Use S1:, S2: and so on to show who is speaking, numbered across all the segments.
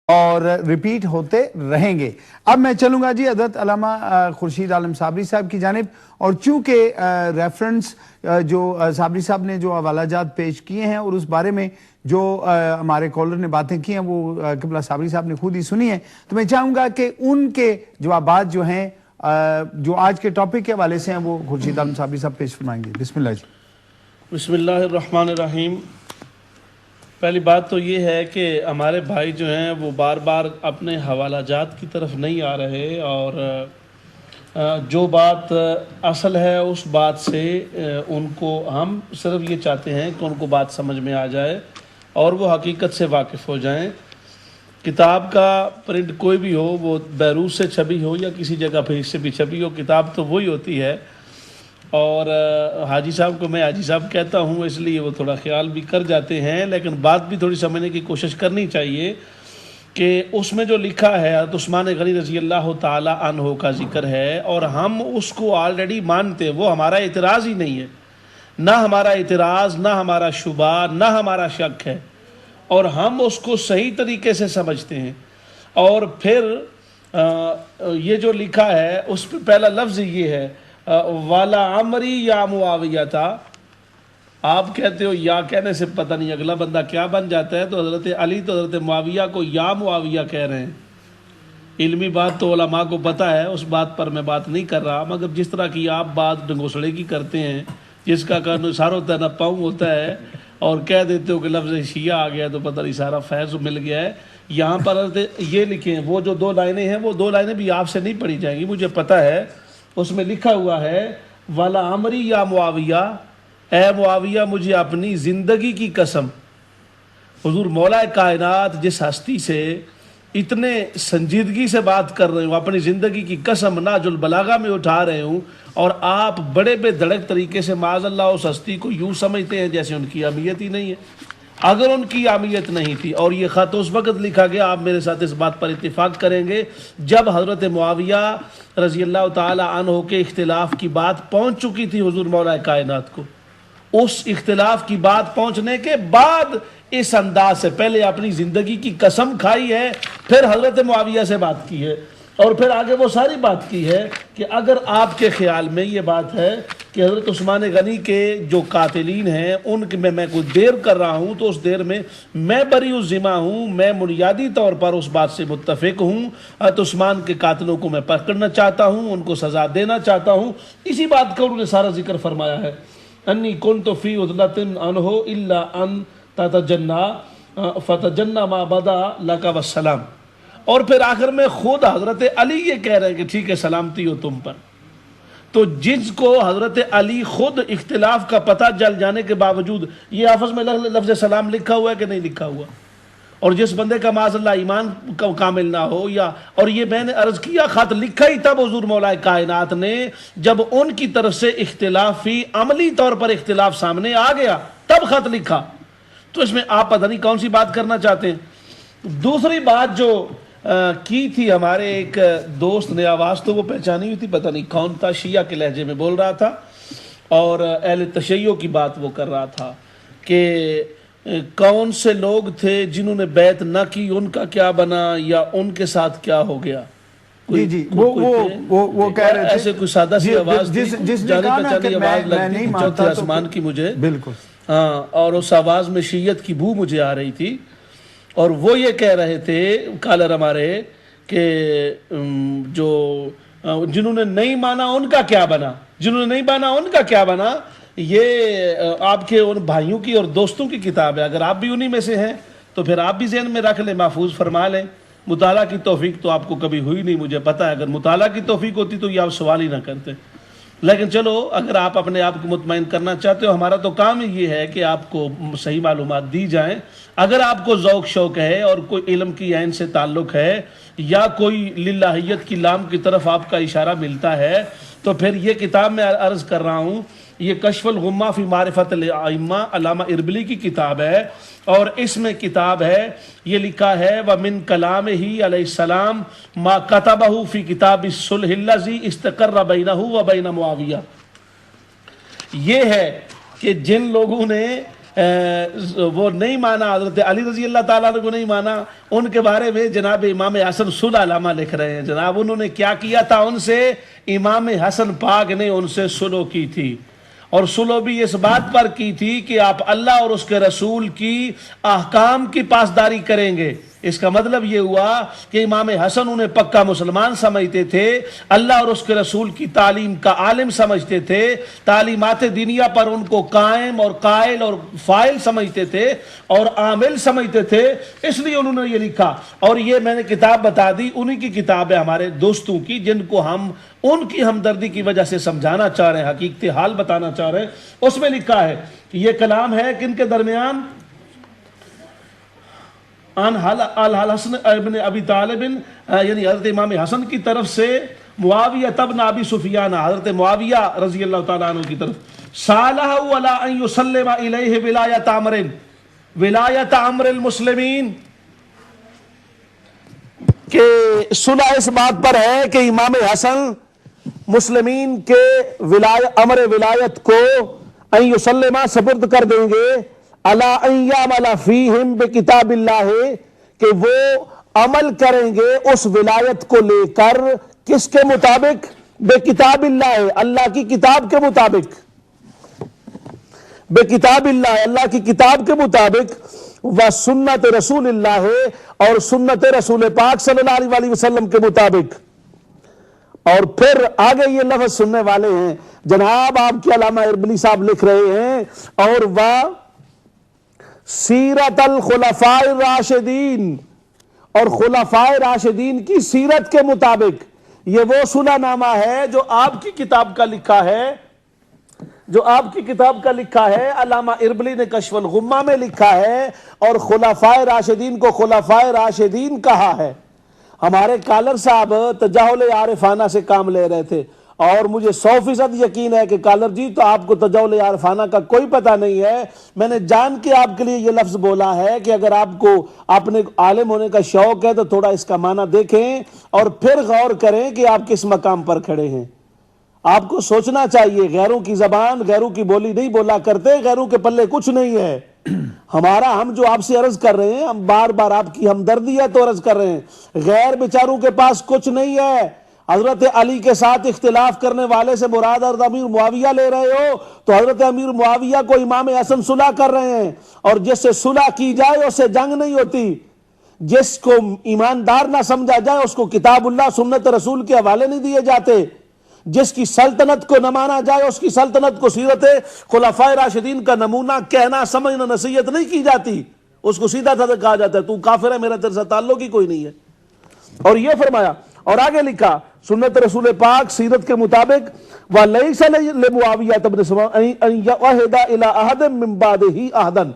S1: اور ریپیٹ ہوتے رہیں گے۔ اب میں چلوں گا جی حضرت علامہ خورشید عالم صابری صاحب کی جانب، اور چونکہ ریفرنس جو صابری صاحب نے جو حوالہ جات پیش کیے ہیں اور اس بارے میں جو ہمارے کالر نے باتیں کی ہیں وہ قبلہ صابری صاحب نے خود ہی سنی ہیں، تو میں چاہوں گا کہ ان کے جوابات جو ہیں جو آج کے ٹاپک کے حوالے سے ہیں وہ خورشید عالم صابری صاحب پیش فرمائیں گے۔ بسم اللہ جی۔
S2: بسم اللہ الرحمن الرحیم۔ پہلی بات تو یہ ہے کہ ہمارے بھائی جو ہیں وہ بار بار اپنے حوالہ جات کی طرف نہیں آ رہے، اور جو بات اصل ہے اس بات سے ان کو ہم صرف یہ چاہتے ہیں کہ ان کو بات سمجھ میں آ جائے اور وہ حقیقت سے واقف ہو جائیں۔ کتاب کا پرنٹ کوئی بھی ہو، وہ بیروت سے چھپی ہو یا کسی جگہ پہ سے بھی چھپی ہو، کتاب تو وہی ہوتی ہے۔ اور حاجی صاحب کو میں حاجی صاحب کہتا ہوں، اس لیے وہ تھوڑا خیال بھی کر جاتے ہیں، لیکن بات بھی تھوڑی سمجھنے کی کوشش کرنی چاہیے کہ اس میں جو لکھا ہے حضرت عثمان غنی رضی اللہ تعالی عنہ کا ذکر ہے، اور ہم اس کو آلریڈی مانتے، وہ ہمارا اعتراض ہی نہیں ہے، نہ ہمارا اعتراض، نہ ہمارا شبہ، نہ ہمارا شک ہے، اور ہم اس کو صحیح طریقے سے سمجھتے ہیں۔ اور پھر یہ جو لکھا ہے اس پہ پہلا لفظ یہ ہے والا عمری یا معاویہ تھا۔ آپ کہتے ہو یا کہنے سے پتہ نہیں اگلا بندہ کیا بن جاتا ہے، تو حضرت علی تو حضرت معاویہ کو یا معاویہ کہہ رہے ہیں۔ علمی بات تو علماء کو پتہ ہے، اس بات پر میں بات نہیں کر رہا، مگر جس طرح کی آپ بات ڈنگوسڑے کی کرتے ہیں، جس کا کان سار ہوتا ہے نہ پاؤں ہوتا ہے، اور کہہ دیتے ہو کہ لفظ شیعہ آ گیا تو پتہ نہیں سارا فیض مل گیا ہے۔ یہاں پر یہ لکھیں، وہ جو دو لائنیں ہیں وہ دو لائنیں بھی آپ سے نہیں پڑھی جائیں گی، مجھے پتہ ہے۔ اس میں لکھا ہوا ہے والا عمری یا معاویہ، اے معاویہ مجھے اپنی زندگی کی قسم۔ حضور مولا کائنات جس ہستی سے اتنے سنجیدگی سے بات کر رہے ہوں، اپنی زندگی کی قسم ناج البلاغہ میں اٹھا رہے ہوں، اور آپ بڑے بے دھڑک طریقے سے معاذ اللہ اس ہستی کو یوں سمجھتے ہیں جیسے ان کی اہمیت ہی نہیں ہے۔ اگر ان کی اہمیت نہیں تھی، اور یہ خط اس وقت لکھا گیا، آپ میرے ساتھ اس بات پر اتفاق کریں گے جب حضرت معاویہ رضی اللہ تعالی عنہ کے اختلاف کی بات پہنچ چکی تھی حضور مولا کائنات کو۔ اس اختلاف کی بات پہنچنے کے بعد اس انداز سے پہلے اپنی زندگی کی قسم کھائی ہے، پھر حضرت معاویہ سے بات کی ہے، اور پھر آگے وہ ساری بات کی ہے کہ اگر آپ کے خیال میں یہ بات ہے کہ حضرت عثمان غنی کے جو قاتلین ہیں ان میں کوئی دیر کر رہا ہوں، تو اس دیر میں میں بری الذمہ ہوں، میں بنیادی طور پر اس بات سے متفق ہوں، حضرت عثمان کے قاتلوں کو میں پکڑنا چاہتا ہوں، ان کو سزا دینا چاہتا ہوں۔ اسی بات کا انہوں نے سارا ذکر فرمایا ہے، انی کنت فی عدلۃ عنہ الا ان تتجنا فتجنا ما بدا لک والسلام۔ اور پھر آخر میں خود حضرت علی یہ کہہ رہے ہیں کہ ٹھیک ہے سلامتی ہو تم پر۔ تو جس کو حضرت علی خود اختلاف کا پتہ جل جانے کے باوجود، یہ آفس میں لفظ سلام لکھا ہوا ہے کہ نہیں لکھا ہوا، اور جس بندے کا معاذ اللہ ایمان کامل نہ ہو، یا اور یہ میں نے عرض کیا خط لکھا ہی تب حضور مولا کائنات نے جب ان کی طرف سے اختلافی عملی طور پر اختلاف سامنے آ گیا، تب خط لکھا۔ تو اس میں آپ پتہ نہیں کون سی بات کرنا چاہتے ہیں۔ دوسری بات جو کی تھی، ہمارے ایک دوست نے آواز تو وہ پہچانی ہوئی تھی، پتہ نہیں کون تھا، شیعہ کے لہجے میں بول رہا تھا، اور اہل تشیع کی بات وہ کر رہا تھا کہ کون سے لوگ تھے جنہوں نے بیعت نہ کی، ان کا کیا بنا، یا ان کے ساتھ کیا ہو گیا۔
S1: جی وہ کہہ رہے تھے
S2: ایسے کوئی سادہ سی آواز تھی،
S1: جس
S2: جانی پہچانی آواز لگتی تھی چوتھے آسمان کی مجھے،
S1: بالکل
S2: ہاں، اور اس آواز میں شیعت کی بو مجھے آ رہی تھی، اور وہ یہ کہہ رہے تھے کالر ہمارے کہ جو جنہوں نے نہیں مانا ان کا کیا بنا، جنہوں نے نہیں مانا ان کا کیا بنا۔ یہ آپ کے ان بھائیوں کی اور دوستوں کی کتاب ہے، اگر آپ بھی انہی میں سے ہیں تو پھر آپ بھی ذہن میں رکھ لیں، محفوظ فرما لیں۔ مطالعہ کی توفیق تو آپ کو کبھی ہوئی نہیں، مجھے پتہ ہے، اگر مطالعہ کی توفیق ہوتی تو یہ آپ سوال ہی نہ کرتے، لیکن چلو اگر آپ اپنے آپ کو مطمئن کرنا چاہتے ہو، ہمارا تو کام ہی یہ ہے کہ آپ کو صحیح معلومات دی جائیں۔ اگر آپ کو ذوق شوق ہے اور کوئی علم کی عین سے تعلق ہے، یا کوئی للہیت کی لام کی طرف آپ کا اشارہ ملتا ہے، تو پھر یہ کتاب میں عرض کر رہا ہوں، یہ کشف الغمہ فی معرفت الائمہ علامہ اربلی کی کتاب ہے، اور اس میں کتاب ہے، یہ لکھا ہے وَمِن كَلَامِهِ علیہ السلام ما كَتَبَهُ فی کتاب الصلح الذی استقر بینہ وبین معاویہ۔ یہ ہے کہ جن لوگوں نے وہ نہیں مانا، حضرت علی رضی اللہ تعالیٰ عنہ کو نہیں مانا، ان کے بارے میں جناب امام حسن صلح علامہ لکھ رہے ہیں جناب انہوں نے کیا کیا تھا ان سے، امام حسن پاک نے ان سے صلح کی تھی، اور صلح بھی اس بات پر کی تھی کہ آپ اللہ اور اس کے رسول کی احکام کی پاسداری کریں گے۔ اس کا مطلب یہ ہوا کہ امام حسن انہیں پکا مسلمان سمجھتے تھے، اللہ اور اس کے رسول کی تعلیم کا عالم سمجھتے تھے، تعلیمات دینیہ پر ان کو قائم اور قائل اور فاعل سمجھتے تھے اور عامل سمجھتے تھے، اس لیے انہوں نے یہ لکھا۔ اور یہ میں نے کتاب بتا دی، انہی کی کتاب ہے ہمارے دوستوں کی، جن کو ہم ان کی ہمدردی کی وجہ سے سمجھانا چاہ رہے ہیں، حقیقت حال بتانا چاہ رہے ہیں۔ اس میں لکھا ہے کہ یہ کلام ہے کن کے درمیان، الحسن ابن ابی طالب، یعنی حضرت امام حسن کی طرف سے معاویہ ابن ابی سفیان، حضرت معاویہ رضی اللہ تعالیٰ عنہ کی طرف، صالح علی ان یسلم الیہ ولایت امر المسلمین، کہ صلح اس بات پر ہے کہ امام حسن مسلمین کے امر ولایت کو ان یسلم سپرد کر دیں گے، علی ان یعمل فیہم بکتاب اللہ، کہ وہ عمل کریں گے اس ولایت کو لے کر کس کے مطابق، بکتاب اللہ، اللہ کی کتاب کے مطابق، بکتاب اللہ، اللہ کی کتاب کے مطابق، و سنت رسول اللہ، اور سنت رسول پاک صلی اللہ علیہ وسلم کے مطابق۔ اور پھر آگے یہ لفظ سننے والے ہیں جناب آپ کے علامہ اربلی صاحب لکھ رہے ہیں، اور وہ سیرت الخلفاء الراشدین، اور خلفاء راشدین کی سیرت کے مطابق، یہ وہ صلح نامہ ہے جو آپ کی کتاب کا لکھا ہے، جو آپ کی کتاب کا لکھا ہے، علامہ اربلی نے کشف الغمہ میں لکھا ہے، اور خلفاء راشدین کو خلفاء راشدین کہا ہے۔ ہمارے کالر صاحب تجاہل عارفانہ سے کام لے رہے تھے، اور مجھے 100% یقین ہے کہ کالر جی تو آپ کو تجاہل عارفانہ کا کوئی پتہ نہیں ہے، میں نے جان کے آپ کے لیے یہ لفظ بولا ہے کہ اگر آپ کو اپنے عالم ہونے کا شوق ہے تو تھوڑا اس کا معنی دیکھیں اور پھر غور کریں کہ آپ کس مقام پر کھڑے ہیں۔ آپ کو سوچنا چاہیے، غیروں کی زبان، غیروں کی بولی نہیں بولا کرتے، غیروں کے پلے کچھ نہیں ہے۔ ہم جو آپ سے عرض کر رہے ہیں، ہم بار بار آپ کی ہمدردی ہے تو عرض کر رہے ہیں، غیر بیچاروں کے پاس کچھ نہیں ہے۔ حضرت علی کے ساتھ اختلاف کرنے والے سے مراد حضرت امیر معاویہ لے رہے ہو تو حضرت امیر معاویہ کو امام حسن صلح کر رہے ہیں، اور جس سے صلح کی جائے اس سے جنگ نہیں ہوتی، جس کو ایماندار نہ سمجھا جائے اس کو کتاب اللہ سنت رسول کے حوالے نہیں دیے جاتے، جس کی سلطنت کو نہ مانا جائے اس کی سلطنت کو سیرت خلفاء راشدین کا نمونہ کہنا سمجھنا نصیحت نہیں کی جاتی، اس کو سیدھا سادہ کہا جاتا ہے تو کافر ہے، میرا تیرے سے تعلق ہی کوئی نہیں ہے۔ اور یہ فرمایا، اور آگے لکھا سنت رسول پاک سیرت کے مطابق، وَلَيْسَ لِمُعَاوِيَةَ بْنِ سُفْيَانَ أَن يَعْهَدَ إِلَىٰ أَحَدٍ مِّن بَعْدِهِ عَهْدًا،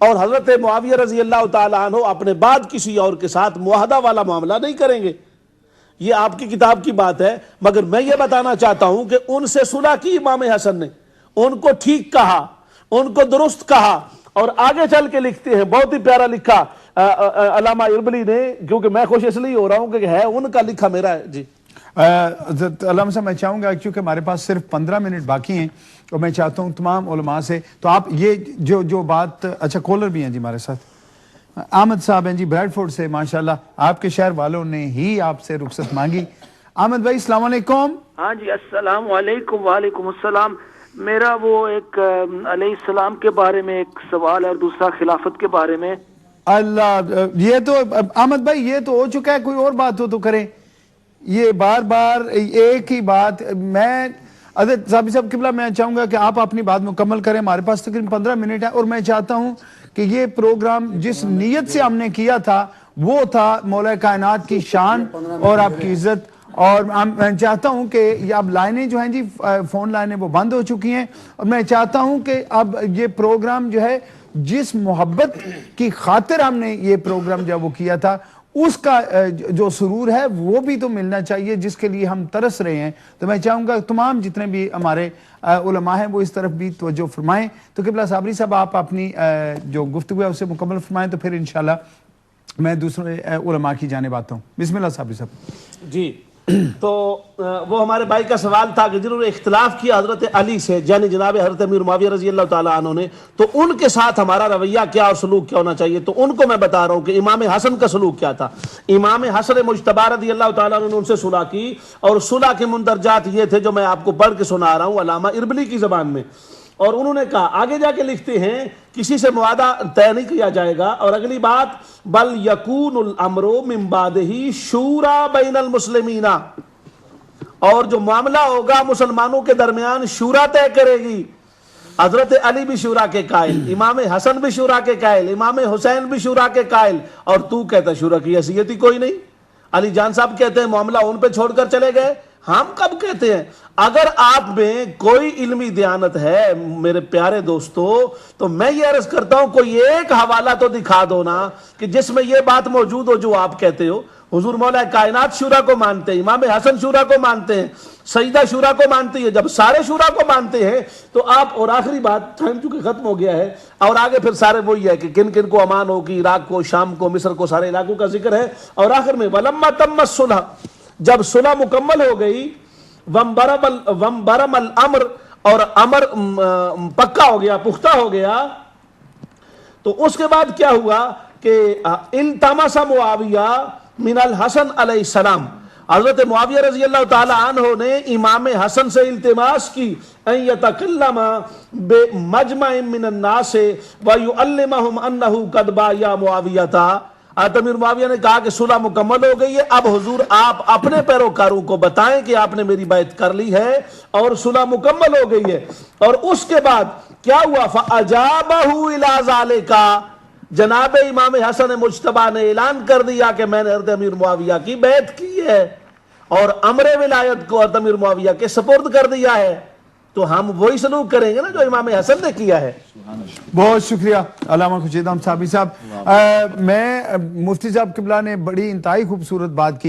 S2: اور حضرت معاویہ رضی اللہ تعالیٰ عنہ اپنے بعد کسی اور کے ساتھ معاہدہ والا معاملہ نہیں کریں گے۔ یہ آپ کی کتاب کی بات ہے، مگر میں یہ بتانا چاہتا ہوں کہ ان سے صلح کی امام حسن نے، ان کو ٹھیک کہا، ان کو درست کہا، اور آگے چل کے لکھتے ہیں، بہت ہی پیارا لکھا علامہ اربلی نے، کیونکہ میں خوش اس لیے ہو رہا ہوں کہ ہے ان کا لکھا میرا ہے۔ جی
S1: علامہ صاحب میں چاہوں گا کیونکہ ہمارے پاس صرف 15 منٹ باقی ہیں اور میں چاہتا ہوں تمام علماء سے، تو آپ یہ جو بات، اچھا کالر بھی ہیں جی ہمارے ساتھ، احمد صاحب ہیں جی بریڈ فورڈ سے، ماشاءاللہ آپ کے شہر والوں نے ہی آپ سے رخصت مانگی۔ احمد بھائی السلام علیکم۔
S3: ہاں جی السلام علیکم۔ وعلیکم السلام۔ میرا وہ ایک علیہ السلام کے بارے میں ایک سوال ہے اور دوسرا خلافت کے بارے میں۔
S1: اللہ، یہ تو احمد بھائی یہ تو ہو چکا ہے، کوئی اور بات ہو تو کریں، یہ بار بار ایک ہی بات۔ میں حضرت صاحب قبلہ میں چاہوں گا کہ آپ اپنی بات مکمل کریں، ہمارے پاس تقریباً 15 منٹ ہے، اور میں چاہتا ہوں کہ یہ پروگرام جس نیت سے ہم نے کیا تھا وہ تھا مولا کائنات کی شان اور آپ کی عزت، اور میں چاہتا ہوں کہ اب لائنیں جو ہیں جی فون لائنیں وہ بند ہو چکی ہیں، اور میں چاہتا ہوں کہ اب یہ پروگرام جو ہے جس محبت کی خاطر ہم نے یہ پروگرام جب وہ کیا تھا اس کا جو سرور ہے وہ بھی تو ملنا چاہیے جس کے لیے ہم ترس رہے ہیں۔ تو میں چاہوں گا تمام جتنے بھی ہمارے علماء ہیں وہ اس طرف بھی توجہ فرمائیں۔ تو قبلہ صابری صاحب آپ اپنی جو گفتگو ہے اسے مکمل فرمائیں، تو پھر انشاءاللہ میں دوسرے علماء کی جانب آتا ہوں۔ بسم اللہ صابری صاحب۔
S3: جی
S2: تو وہ ہمارے بھائی کا سوال تھا کہ جنہوں نے اختلاف کیا حضرت علی سے، یعنی جناب حضرت امیر معاویہ رضی اللہ تعالیٰ عنہ نے، تو ان کے ساتھ ہمارا رویہ کیا اور سلوک کیا ہونا چاہیے؟ تو ان کو میں بتا رہا ہوں کہ امام حسن کا سلوک کیا تھا۔ امام حسن مجتبی رضی اللہ تعالیٰ عنہ نے ان سے صلح کی، اور صلح کے مندرجات یہ تھے جو میں آپ کو پڑھ کے سنا رہا ہوں علامہ اربلی کی زبان میں۔ اور انہوں نے کہا، آگے جا کے لکھتے ہیں، کسی سے معاہدہ طے نہیں کیا جائے گا، اور اگلی بات، بل یکون الامر من بعدہ شورا بین المسلمین، اور جو معاملہ ہوگا مسلمانوں کے درمیان شورا طے کرے گی۔ حضرت علی بھی شورا کے قائل، امام حسن بھی شورا کے قائل، امام حسین بھی شورا کے قائل، اور تو کہتا شورا کی حیثیت ہی کوئی نہیں۔ علی جان صاحب کہتے ہیں معاملہ ان پہ چھوڑ کر چلے گئے، ہم کب کہتے ہیں؟ اگر آپ میں کوئی علمی دیانت ہے میرے پیارے دوستو، تو میں یہ عرض کرتا ہوں کوئی ایک حوالہ تو دکھا دو نا کہ جس میں یہ بات موجود ہو جو آپ کہتے ہو۔ حضور مولا کائنات شورا کو مانتے ہیں، امام حسن شورا کو مانتے ہیں، سیدہ شورا کو مانتی ہے۔ جب سارے شورا کو مانتے ہیں تو آپ، اور آخری بات، ٹائم چونکہ ختم ہو گیا ہے، اور آگے پھر سارے وہی ہے کہ کن کن کو امان ہوگی، عراق کو، شام کو، مصر کو، سارے علاقوں کا ذکر ہے۔ اور آخر میں ولما تم الصلح، جب صلح مکمل ہو گئی، وَمْبَرَمَ الْأَمْرِ، اور امر پکا ہو گیا، پختہ ہو گیا، تو اس کے بعد کیا ہوا کہ التمس معاویہ من الحسن علیہ السلام، حضرت معاویہ رضی اللہ تعالی عنہ نے امام حسن سے التماس کی ان یتکلم بمجمع من الناس ویعلمہم انہ قد بایا معاویہ۔ امیر معاویہ نے کہا کہ صلح مکمل ہو گئی ہے، اب حضور آپ اپنے پیروکاروں کو بتائیں کہ آپ نے میری بیعت کر لی ہے اور صلح مکمل ہو گئی ہے۔ اور اس کے بعد کیا ہوا؟ فَأَجَابَهُ إِلَىٰ ذَلِكَ، جناب امام حسن مجتبی نے اعلان کر دیا کہ میں نے حضرت امیر معاویہ کی بیعت کی ہے اور امر ولایت کو حضرت امیر معاویہ کے سپرد کر دیا ہے۔ تو ہم وہی سلوک کریں گے نا جو امام حسن نے کیا ہے۔
S1: بہت شکریہ علامہ خورشید احمد صابری صاحب۔ میں مفتی صاحب قبلہ نے بڑی انتہائی خوبصورت بات کی۔